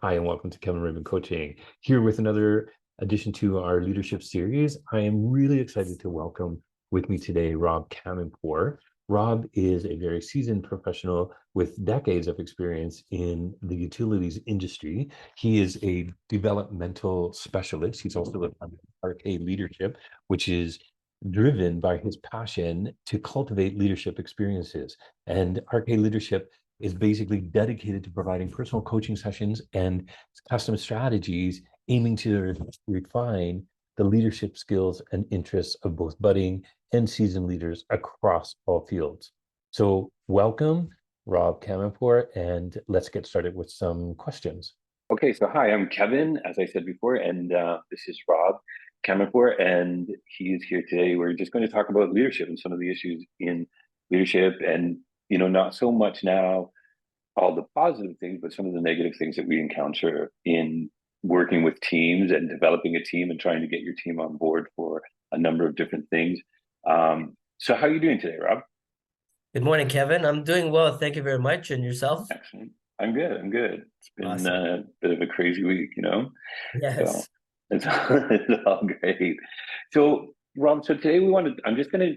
Hi, and welcome to Kevin Raven Coaching. Here with another addition to our leadership series. I am really excited to welcome with me today Rob Kamanpour. Rob is a very seasoned professional with decades of experience in the utilities industry. He is a developmental specialist. He's also with RK Leadership, which is driven by his passion to cultivate leadership experiences. And RK Leadership is basically dedicated to providing personal coaching sessions and custom strategies aiming to refine the leadership skills and interests of both budding and seasoned leaders across all fields. So welcome, Rob Kamanpour, and let's get started with some questions. Okay, so hi, I'm Kevin, as I said before, and this is Rob Kamanpour, and he's here today. We're just going to talk about leadership and some of the issues in leadership, and not so much now all the positive things, but some of the negative things that we encounter in working with teams and developing a team and trying to get your team on board for a number of different things. So, how are you doing today, Rob? Good morning, Kevin. I'm doing well. Thank you very much. And yourself? Excellent. I'm good. I'm good. It's been Awesome. a bit of a crazy week. So Yes. it's it's all great. So Rob, so today I'm just gonna,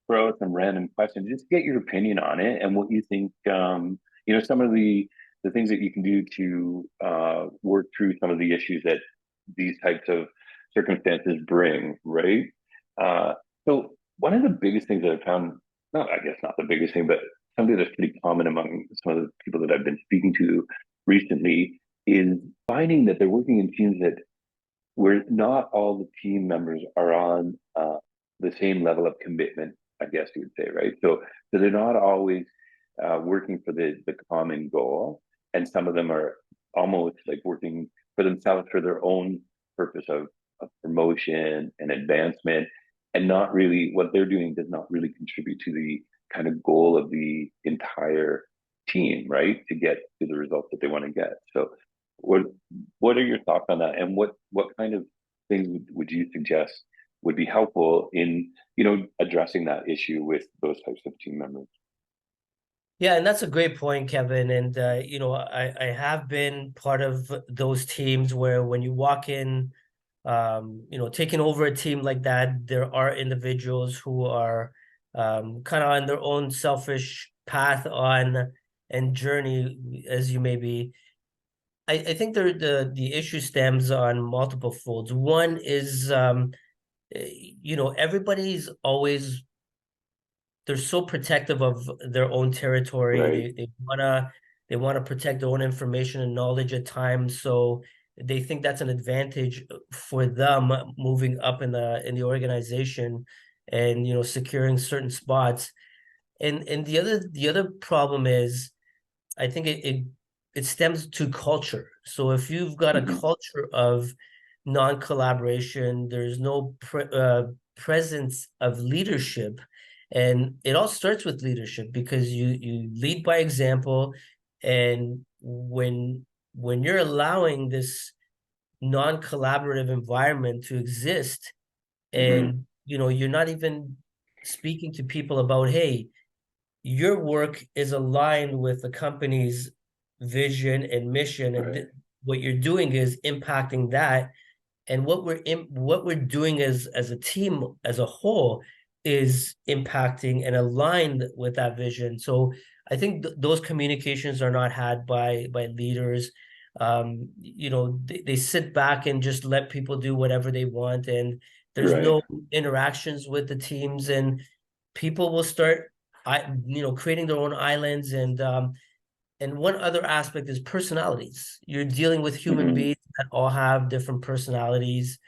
throw out some random questions, just get your opinion on it and what you think, some of the things that you can do to work through some of the issues that these types of circumstances bring, right? Uh, so one of the biggest things that I found, not I guess not the biggest thing, but something that's pretty common among some of the people that I've been speaking to recently is finding that they're working in teams that where not all the team members are on the same level of commitment, I guess you would say, right? So they're not always working for the common goal, and some of them are almost like working for themselves for their own purpose of promotion and advancement, and not really what they're doing does not really contribute to the kind of goal of the entire team, right? To get to the results that they want to get. So what what are your thoughts on that? And what kind of things would you suggest would be helpful in, addressing that issue with those types of team members? Yeah, and that's a great point, Kevin. And I have been part of those teams where when you walk in, taking over a team like that, there are individuals who are kind of on their own selfish path on and journey as you may be. I think the issue stems on multiple folds. One is everybody's always they're so protective of their own territory. Right, They wanna protect their own information and knowledge at times. So they think that's an advantage for them moving up in the organization and securing certain spots. And the other problem is I think it stems to culture. So if you've got a hmm, culture of non-collaboration, there's no presence of leadership, and it all starts with leadership because you lead by example, and when you're allowing this non-collaborative environment to exist, hmm, and you're not even speaking to people about, hey, your work is aligned with the company's vision and mission, and right, what you're doing is impacting that. And what we're doing as a team as a whole is impacting and aligned with that vision. So I think those communications are not had by leaders. They sit back and just let people do whatever they want, and there's right, no interactions with the teams, and people will start creating their own islands. And one other aspect is personalities. You're dealing with human hmm, beings that all have different personalities.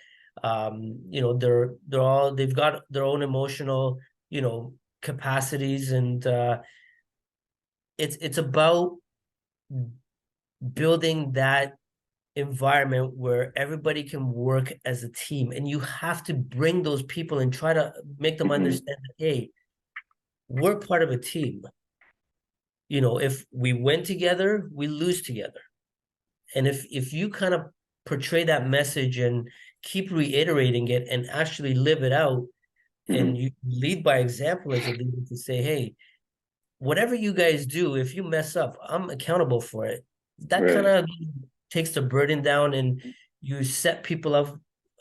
They've got their own emotional capacities, and it's about building that environment where everybody can work as a team, and you have to bring those people and try to make them hmm, understand that, hey, we're part of a team. If we win together, we lose together. And if you kind of portray that message and keep reiterating it and actually live it out, and hmm, you lead by example as a leader to say, hey, whatever you guys do, if you mess up, I'm accountable for it. that kind Right. of takes the burden down, and you set people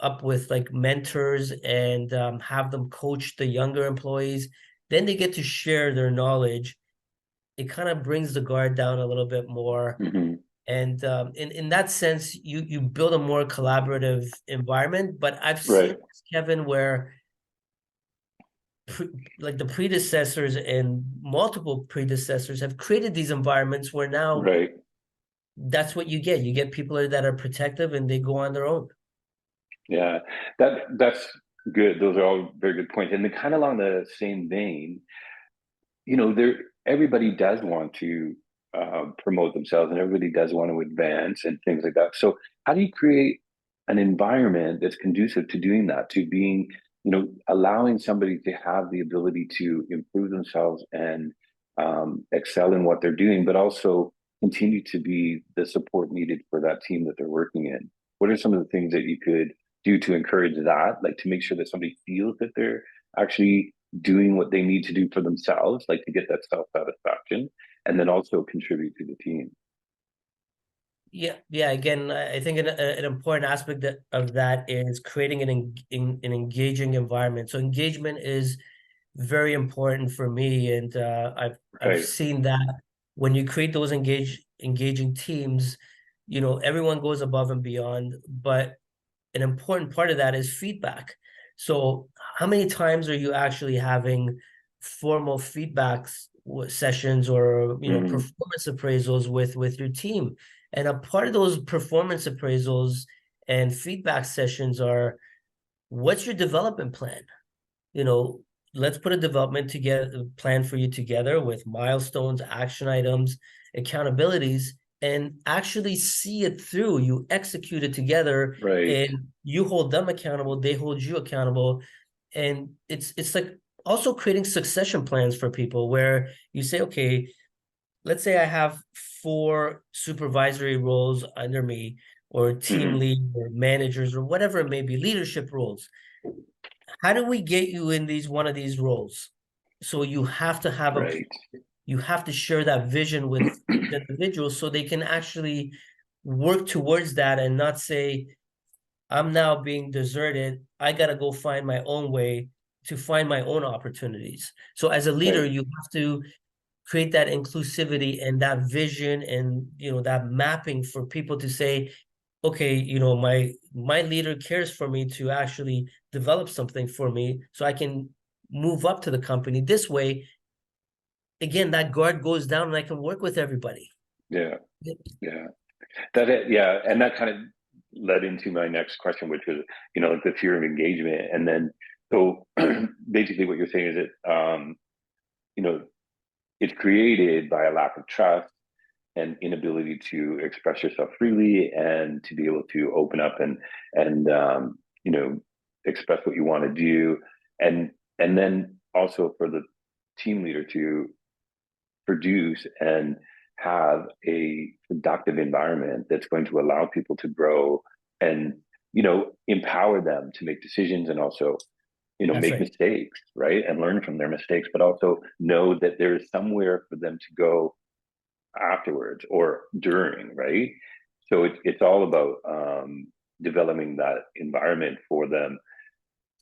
up with like mentors and have them coach the younger employees. Then they get to share their knowledge. It kind of brings the guard down a little bit more. Hmm. And in that sense, you build a more collaborative environment. But I've seen, Right. Kevin, where like the predecessors and multiple predecessors have created these environments where now Right. that's what you get. You get people that are protective and they go on their own. Yeah. That's good. Those are all very good points. And kind of along the same vein, there everybody does want to promote themselves, and everybody does want to advance and things like that. So how do you create an environment that's conducive to doing that, to being, allowing somebody to have the ability to improve themselves and excel in what they're doing, but also continue to be the support needed for that team that they're working in? What are some of the things that you could do to encourage that, like to make sure that somebody feels that they're actually doing what they need to do for themselves, like to get that self satisfaction, and then also contribute to the team? Yeah. Again, I think an important aspect of that is creating an engaging environment. So engagement is very important for me, and I've Right. seen that when you create those engaging teams, everyone goes above and beyond. But an important part of that is feedback. So how many times are you actually having formal feedbacks sessions, or Hmm. performance appraisals with your team? And a part of those performance appraisals and feedback sessions are, what's your development plan? you know, let's put a development together plan for you together with milestones, action items, accountabilities, and actually see it through. You execute it together, Right. and you hold them accountable, they hold you accountable. And it's like also creating succession plans for people where you say, okay, let's say I have 4 supervisory roles under me, or team Hmm. lead or managers or whatever it may be, leadership roles. How do we get you in one of these roles? So Right. you have to share that vision with each individual so they can actually work towards that, and not say, I'm now being deserted, I got to go find my own way to find my own opportunities. So as a leader, Right. you have to create that inclusivity and that vision, and that mapping for people to say, okay, my leader cares for me to actually develop something for me so I can move up to the company. This way, again, that guard goes down and I can work with everybody. Yeah. Yeah. Yeah. And that kind of led into my next question, which was, like the fear of engagement. And then, so basically what you're saying is that, you know, it's created by a lack of trust and inability to express yourself freely and to be able to open up and you know express what you want to do, and then also for the team leader to produce and have a productive environment that's going to allow people to grow and empower them to make decisions, and also That's make right. mistakes, right, and learn from their mistakes, but also know that there is somewhere for them to go afterwards or during, right? So it's all about developing that environment for them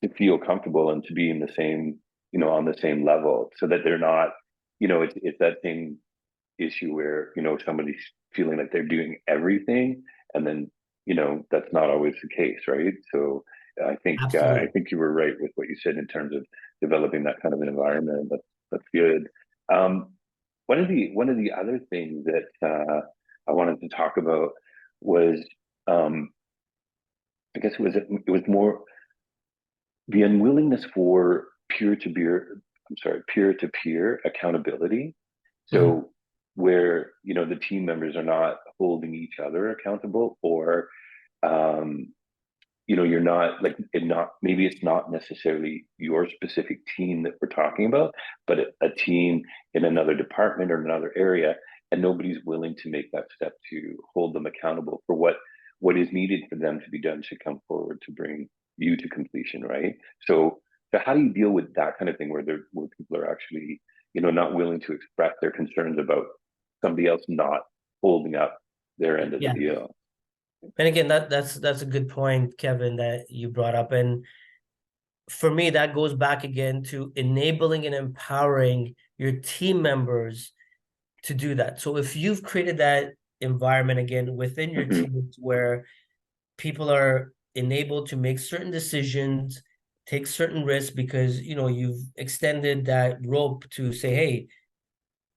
to feel comfortable and to be in the same, on the same level, so that they're not, it's that same issue where somebody's feeling like they're doing everything, and then that's not always the case, right? So I Absolutely. think you were right with what you said in terms of developing that kind of an environment. That's good. Um, one of the other things that I wanted to talk about was, um, I guess it was more the unwillingness for peer to peer accountability. Mhm. So where the team members are not holding each other accountable, or um, you're not like it not maybe it's not necessarily your specific team that we're talking about, but a team in another department or another area, and nobody's willing to make that step to hold them accountable for what is needed for them to be done to come forward to bring you to completion, right? So how do you deal with that kind of thing, where people are actually, not willing to express their concerns about somebody else not holding up their end of the Yeah. deal. And again, that's a good point, Kevin, that you brought up. And for me, that goes back again to enabling and empowering your team members to do that. So if you've created that environment again within your Mhm. teams where people are enabled to make certain decisions, take certain risks because you've extended that rope to say, hey,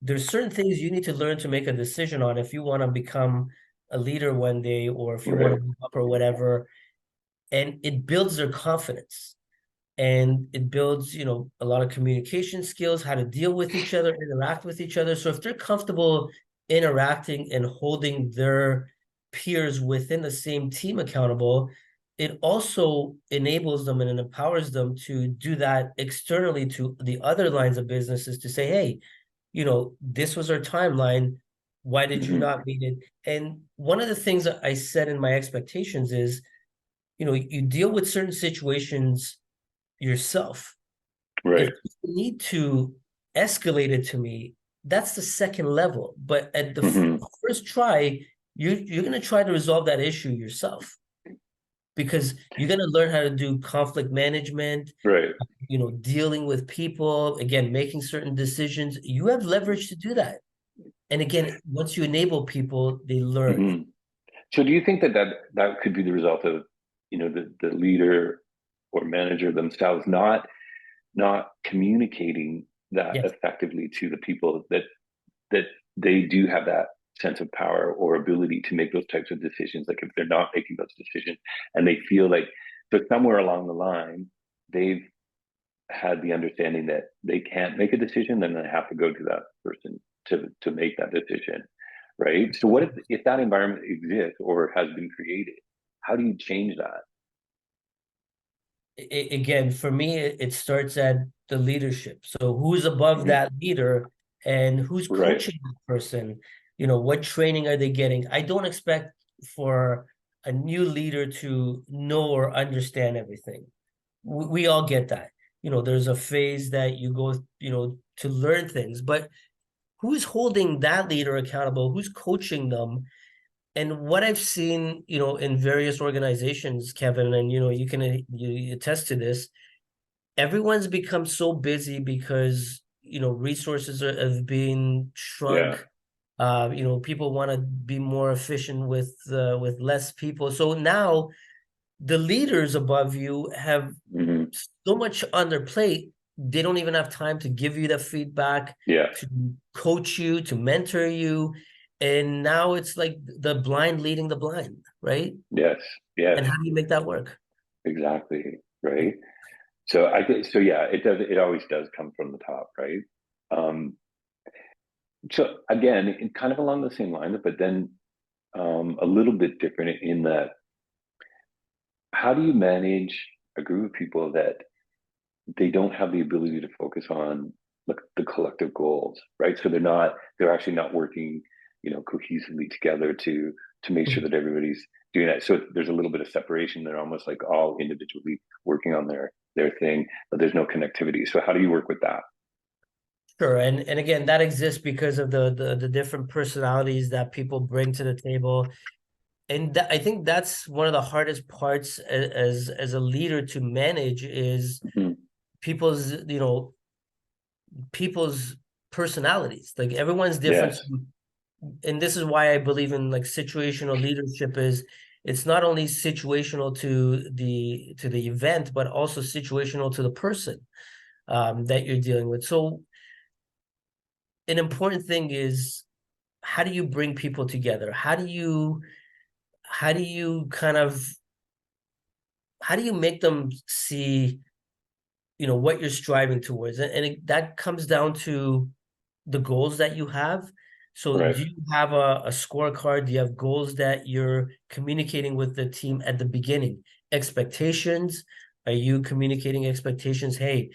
there's certain things you need to learn to make a decision on if you want to become a leader one day or if you want Right. to move up or whatever. And it builds their confidence and it builds, a lot of communication skills, how to deal with each other, interact with each other. So if they're comfortable interacting and holding their peers within the same team accountable, it also enables them and it empowers them to do that externally to the other lines of businesses to say, hey, this was our timeline. Why did you Mhm. not meet it? And one of the things that I said in my expectations is, you deal with certain situations yourself. If Right. you need to escalate it to me, that's the second level. But at the Mhm. first try, you're going to try to resolve that issue yourself because you're going to learn how to do conflict management, Right. dealing with people, again, making certain decisions. You have leverage to do that. And again, once you enable people, they learn. Mhm. So do you think that that could be the result of, the leader or manager themselves not communicating that Yes. effectively to the people that they do have that sense of power or ability to make those types of decisions? Like if they're not making those decisions and they feel like, so somewhere along the line, they've had the understanding that they can't make a decision, then they have to go to that person to make that decision, right? So what if that environment exists or has been created? How do you change that? Again, for me, it starts at the leadership. So who's above Mhm. that leader and who's Right. coaching that person? What training are they getting? I don't expect for a new leader to know or understand everything. We all get that. There's a phase that you go, to learn things, but who's holding that leader accountable? Who's coaching them? And what I've seen, in various organizations, Kevin, and you attest to this, everyone's become so busy because resources have been Yeah. shrunk. People want to be more efficient with less people. So now the leaders above you have Hmm. so much on their plate, they don't even have time to give you the feedback, Yeah. to coach you, to mentor you. And now it's like the blind leading the blind, right? Yes. Yes. And how do you make that work? Exactly. Right. So I think so. Yeah. It does. It always does come from the top, right? Um, so again, kind of along the same lines, but then a little bit different in that how do you manage a group of people that they don't have the ability to focus on the collective goals, right? So they're actually not working, cohesively together to make sure that everybody's doing that. So there's a little bit of separation. They're almost like all individually working on their thing, but there's no connectivity. So how do you work with that? Sure, and again, that exists because of the different personalities that people bring to the table, and I think that's one of the hardest parts as a leader to manage is Mhm. people's people's personalities. Like everyone's different, Yes. and this is why I believe in like situational leadership is it's not only situational to the event, but also situational to the person that you're dealing with. So an important thing is how do you bring people together? How do you kind of how do you make them see, what you're striving towards? That comes down to the goals that you have. So Right. do you have a scorecard? Do you have goals that you're communicating with the team at the beginning? Expectations? Are you communicating expectations? Hey,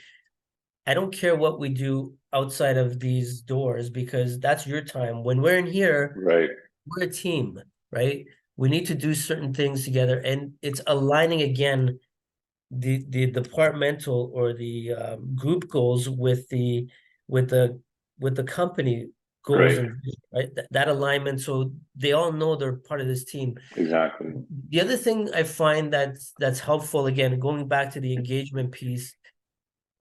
I don't care what we do outside of these doors because that's your time. When we're in here, Right. we're a team, right? We need to do certain things together, and it's aligning again the departmental or the group goals with the with the with the company goals Great. and vision, right? That alignment, so they all know they're part of this team. Exactly. The other thing I find that's helpful, again, going back to the engagement piece,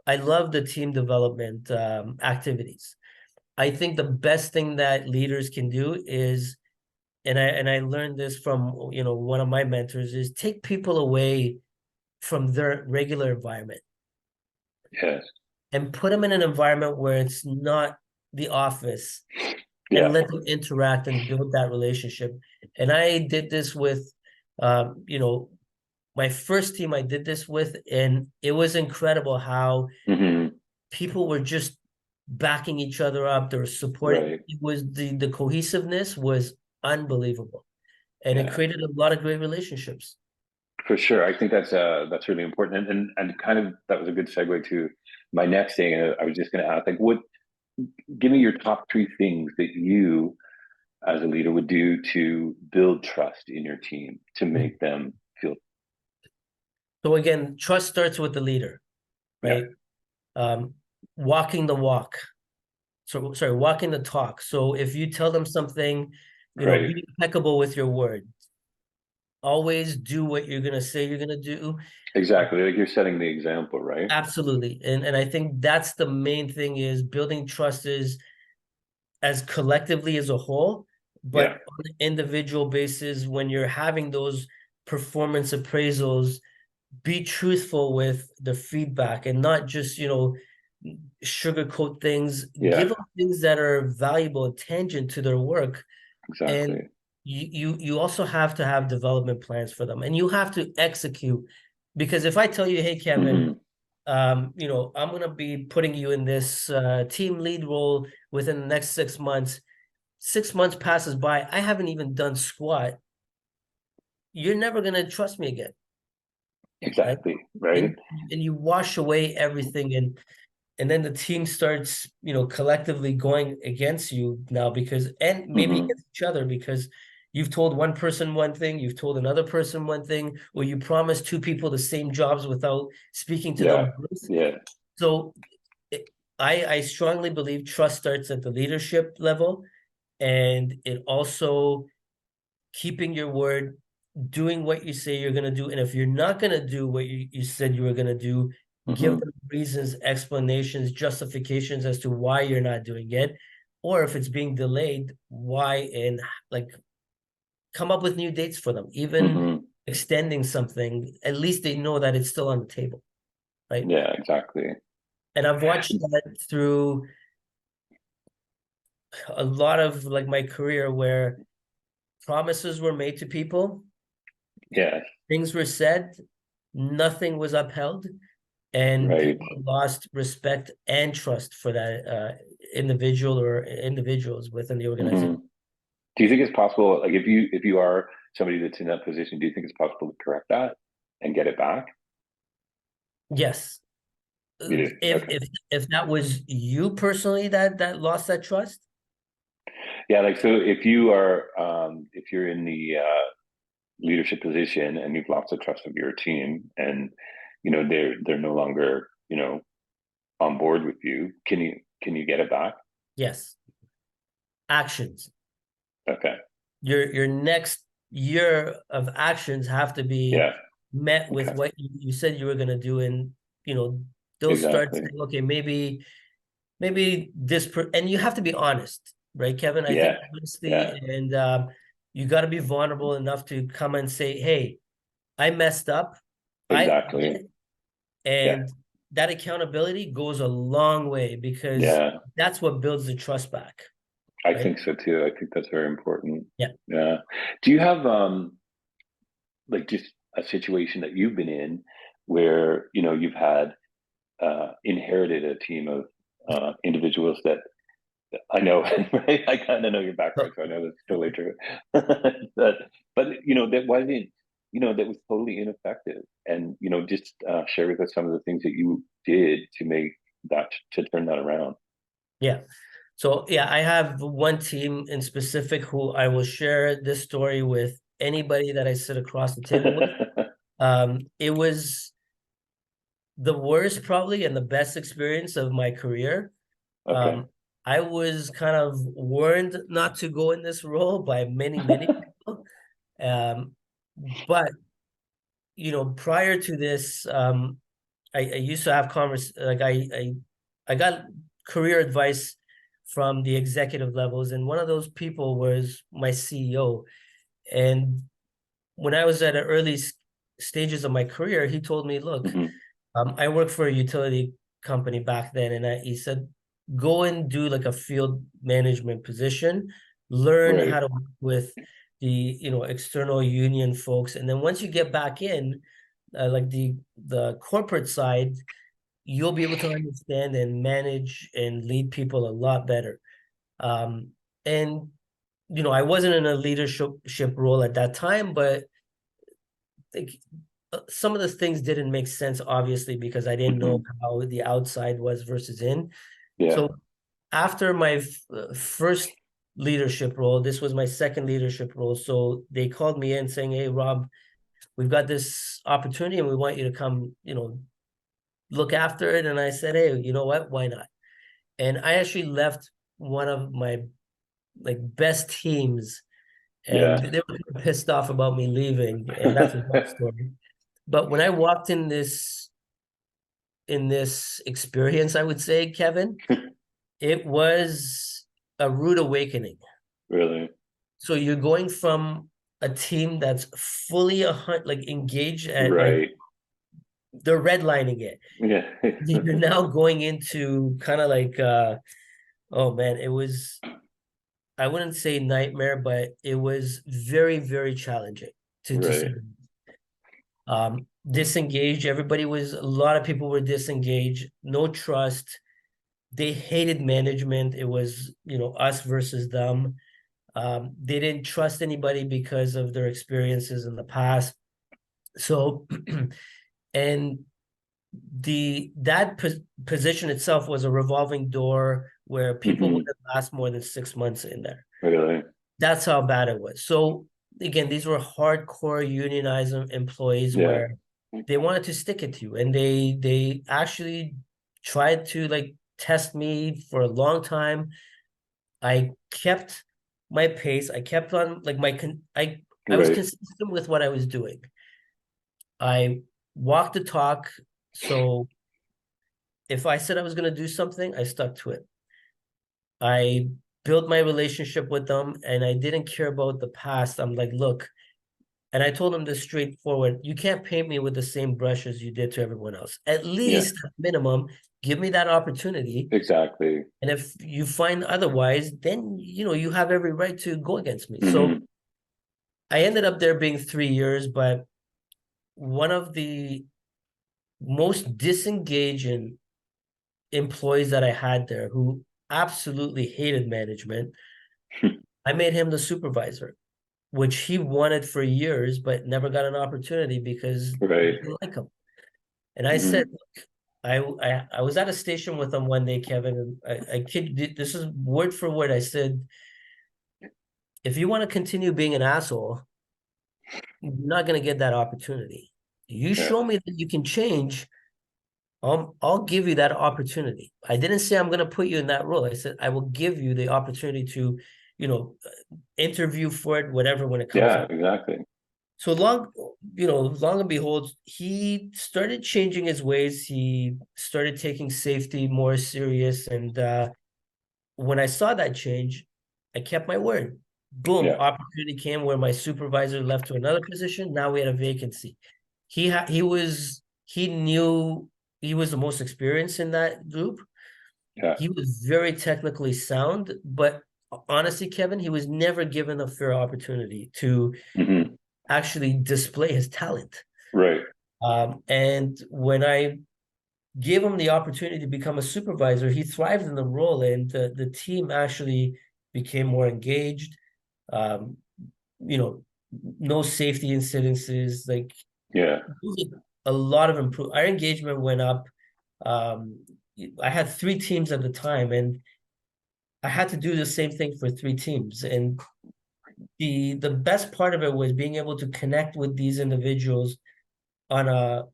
I love the team development activities. I think the best thing that leaders can do is, and I learned this from one of my mentors, is take people away from their regular environment Yes. and put them in an environment where it's not the office, Yeah. and let them interact and build that relationship. And I did this with, my first team I did this with, and it was incredible how people were just backing each other up. They were supporting. Right. It was the cohesiveness was unbelievable, and it Yeah. created a lot of great relationships. For sure. I think that's really important. And kind of that was a good segue to my next thing. And I was just going to ask, like, give me your top 3 things that you as a leader would do to build trust in your team, to make them feel. So again, trust starts with the leader, right? Walking the walk. So sorry, walking the talk. So if you tell them something, Right. be impeccable with your word. Always do what you're gonna say you're gonna do. Exactly. Like you're setting the example, right? Absolutely. And I think that's the main thing, is building trust is as collectively as a whole, but Yeah. on an individual basis, when you're having those performance appraisals, be truthful with the feedback and not just, sugarcoat things. Yeah. Give them things that are valuable and tangent to their work. Exactly. And you also have to have development plans for them, and you have to execute. Because if I tell you, hey, Kevin, I'm going to be putting you in this team lead role within the next 6 months. 6 months passes by, I haven't even done squat. You're never going to trust me again. Exactly. Right. And you wash away everything, and then the team starts, collectively going against you now, and maybe against each other, because you've told one person one thing, you've told another person one thing, or you promised 2 people the same jobs without speaking to them. Yeah. So I strongly believe trust starts at the leadership level, and it also keeping your word, doing what you say you're going to do. And if you're not going to do what you said you were going to do, give them reasons, explanations, justifications as to why you're not doing it. Or if it's being delayed, why, and like come up with new dates for them. Even extending something, at least they know that it's still on the table, right? Yeah, exactly. And I've watched that through a lot of like my career, where promises were made to people. Yeah. Things were said, nothing was upheld, and people lost respect and trust for that individual or individuals within the organization. Do you think it's possible, like if you are somebody that's in that position, do you think it's possible to correct that and get it back? Yes. If that was you personally that lost that trust? Yeah, like, so if you are if you're in the leadership position and you've lost the trust of your team, and they're no longer on board with you, can you get it back? Yes. Actions. Okay. Your next year of actions have to be met with what you said you were going to do, and they'll start saying, okay, maybe this and you have to be honest, right, Kevin? I think honesty, and you got to be vulnerable enough to come and say, hey, I messed up. Exactly. And that accountability goes a long way, because that's what builds the trust back. I think so too. I think that's very important. Yeah. Do you have like just a situation that you've been in where you've had inherited a team of individuals that I know, right? I kind of know your background, so I know that's totally true. but that wasn't, that was totally ineffective. And just share with us some of the things that you did to turn that around. Yeah. So I have one team in specific who I will share this story with anybody that I sit across the table with. It was the worst probably and the best experience of my career. I was kind of warned not to go in this role by many people. Um, but prior to this, I used to have like I got career advice from the executive levels, and one of those people was my CEO. And when I was at the early stages of my career, he told me, look, Hmm. I worked for a utility company back then, and he said, go and do like a field management position, learn Right. how to work with the external union folks, and then once you get back in, like the corporate side, you'll be able to understand and manage and lead people a lot better. And I wasn't in a leadership role at that time, but like some of the things didn't make sense, obviously, because I didn't know Hmm. how the outside was versus in. Yeah. So after my first leadership role, this was my second leadership role. So they called me in saying, "Hey, Rob, we've got this opportunity and we want you to come, look after it." And I said, "Hey, you know what? Why not?" And I actually left one of my like best teams, and Yeah. they were pissed off about me leaving, and that's a long story. But when I walked in this experience, I would say, Kevin, it was a rude awakening. Really. So you're going from a team that's fully like engaged at like Right. they're redlining it. Yeah. You're now going into kind of like oh man, it was, I wouldn't say nightmare, but it was very challenging to say. Right. Disengaged. A lot of people were disengaged, no trust. They hated management. It was, us versus them. They didn't trust anybody because of their experiences in the past. So, and that position itself was a revolving door where people Hmm. wouldn't last more than 6 months in there. Really. That's how bad it was. So again, these were hardcore unionized employees Yeah. where they wanted to stick it to you, and they actually tried to like test me for a long time. I kept my pace. I kept on like I was Right. consistent with what I was doing. I walked the talk. So if I said I was going to do something, I stuck to it. I built my relationship with them, and I didn't care about the past. I'm like, look, and I told them this straightforward: you can't paint me with the same brush as you did to everyone else. At Yeah. least at minimum, give me that opportunity. Exactly. And if you find otherwise, then you have every right to go against me. So Hmm. I ended up there being 3 years, but one of the most disengaging employees that I had there, who absolutely hated management, I made him the supervisor, which he wanted for years, but never got an opportunity because they Right. didn't like him. And I said, Hmm. I was at a station with him one day, Kevin, and I kid, this is word for word. I said, if you want to continue being an asshole, you're not going to get that opportunity. You Yeah. show me that you can change, I'll give you that opportunity. I didn't say I'm going to put you in that role. I said I will give you the opportunity to, interview for it, whatever, when it comes Yeah. up. Exactly. So long and behold, he started changing his ways. He started taking safety more serious. And when I saw that change, I kept my word. Boom, Yeah. opportunity came where my supervisor left to another position. Now we had a vacancy. He knew he was the most experienced in that group. Yeah. He was very technically sound, but honestly, Kevin, he was never given a fair opportunity to Hmm. actually display his talent. Right. And when I gave him the opportunity to become a supervisor, he thrived in the role, and the team actually became more engaged. Um, you know, no safety incidences, like Yeah. a lot of improve. Our engagement went up. Um, I had 3 teams at the time, and I had to do the same thing for 3 teams. And the best part of it was being able to connect with these individuals on a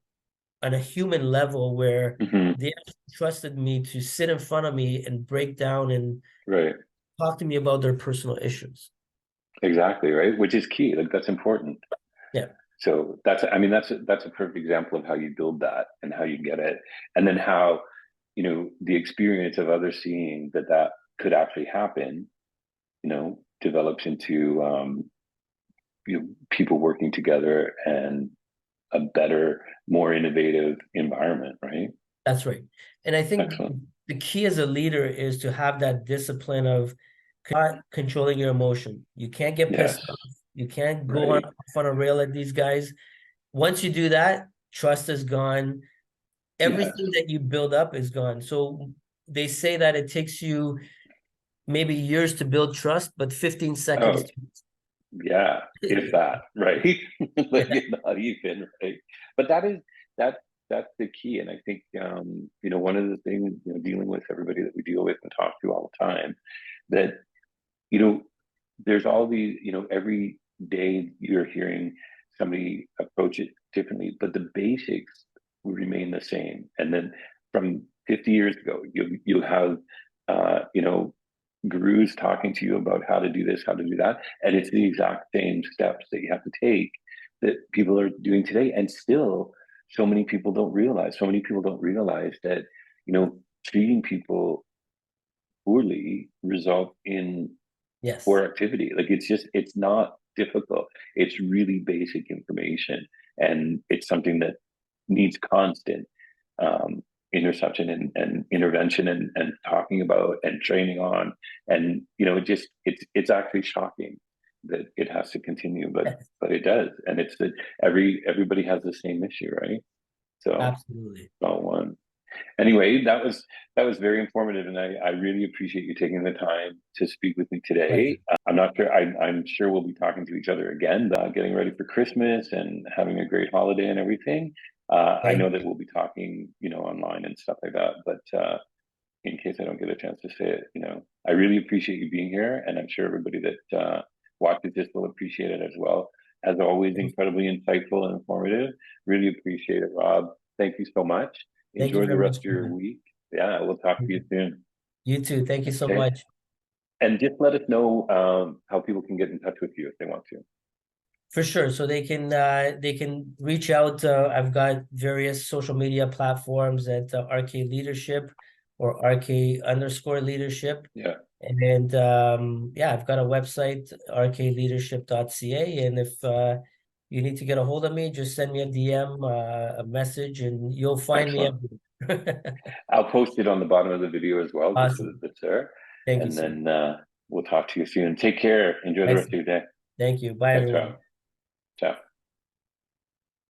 on a human level where Hmm. they actually trusted me to sit in front of me and break down and Right. talk to me about their personal issues. Exactly. Right. Which is key. Like that's important. Yeah, So that's, I mean, that's a perfect example of how you build that and how you get it. And then how, the experience of others seeing that that could actually happen, develops into, people working together and a better, more innovative environment, right? that's right. And I think Excellent. the key as a leader is to have that discipline of not controlling your emotion. You can't get Yes. pissed off. You can't go Right. on a rail at these guys. Once you do that, trust is gone. Yes. Everything that you build up is gone. So they say that it takes you maybe years to build trust, but 15 seconds Oh, to yeah, if that, right? Like yeah, not even, right? But that that's the key. And I think one of the things, dealing with everybody that we deal with and talk to all the time, that, you know, there's all these, every day you're hearing somebody approach it differently, but the basics will remain the same. And then from 50 years ago, you have gurus talking to you about how to do this, how to do that. And it's the exact same steps that you have to take that people are doing today. And still, so many people don't realize, that, treating people poorly result in yes, poor activity. Like it's not difficult. It's really basic information. And it's something that needs constant interception and intervention and talking about and training on. And it's actually shocking that it has to continue, but yes, it does. And it's that everybody has the same issue, right? So absolutely. all one. Anyway, that was very informative, and I really appreciate you taking the time to speak with me Pleasure. today. I'm not sure. I'm sure we'll be talking to each other again, getting ready for Christmas and having a great holiday and everything. I know Thank that you. we'll be talking, online and stuff like that. But in case I don't get a chance to say it, I really appreciate you being here, and I'm sure everybody that watches this will appreciate it as well. As always, incredibly insightful and informative. Really appreciate it, Rob. Thank you so much. Thank you Enjoy the very rest much, of your Kevin. week. Yeah, we'll talk to you soon. You too. Thank you so Okay. much. And just let us know how people can get in touch with you if they want to. For sure. So they can reach out. I've got various social media platforms at RK Leadership or RK_leadership. Yeah. And yeah, I've got a website, rkleadership.ca. And if you need to get a hold of me, just send me a DM, a message, and you'll find me Excellent. everywhere. I'll post it on the bottom of the video as well, just so that Awesome. it's there. Thank you, And sir. then we'll talk to you soon. Take care. Enjoy the rest of Excellent. your day. Thank you. Bye, Thanks, Rob. everyone. Ciao.